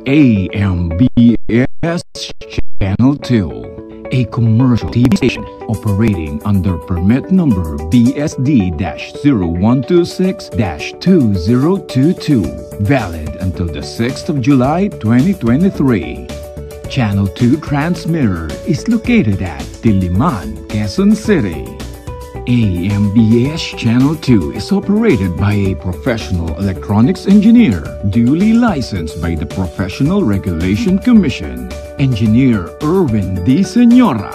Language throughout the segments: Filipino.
AMBS Channel 2, a commercial TV station operating under permit number BSD-0126-2022, valid until the 6th of July 2023. Channel 2 transmitter is located at Diliman, Quezon City. AMBS Channel 2 is operated by a professional electronics engineer, duly licensed by the Professional Regulation Commission. Engineer Erwin D. Senora,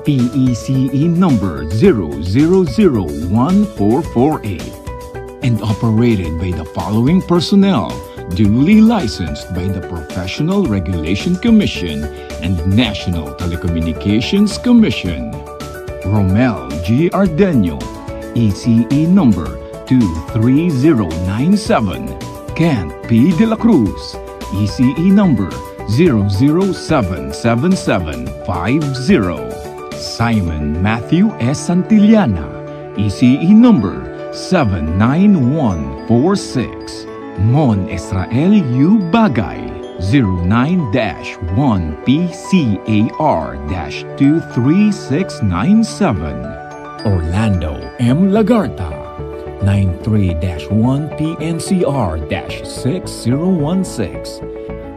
PECE number 0001448, and operated by the following personnel, duly licensed by the Professional Regulation Commission and National Telecommunications Commission. Romel G. Ardenio, ECE number 23097. Kent P. De La Cruz, ECE number 0077750. Simon Matthew S. Santillana, ECE number 79146. Mon Israel U. Bagay, 09-1PCAR-23697. Orlando M. Lagarta, 93-1PNCR-6016.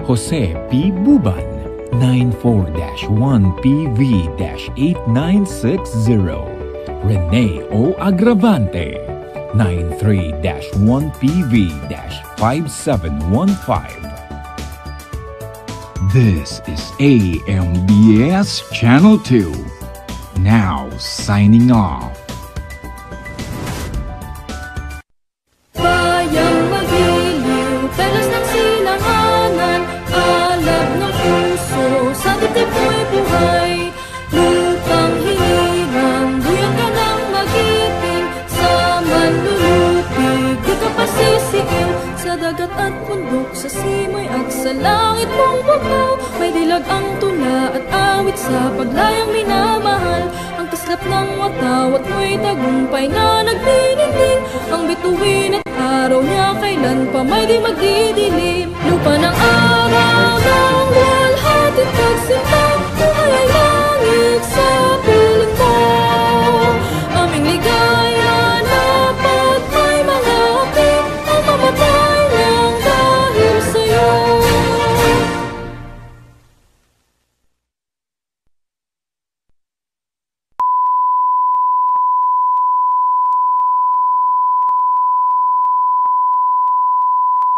Jose P. Buban, 94-1PV-8960. Rene O. Agravante, 93-1PV-5715. This is AMBS Channel 2, now signing off. Bayang magiliw, pelas ng silanganan, alab ng puso, sa dibdib mo'y buhay. Lupang hirang, duyan ka ng magiping, sa manlulupig, di ka pasisigaw. Sa dagat at bundok, sa simoy at sa langit mong bukaw, may dilag ang tula at awit sa paglayang minamahal. Ang kislap ng watawat mo'y tagumpay na nagdidingding, ang bituin at araw niya kailan pa may di magdidilim.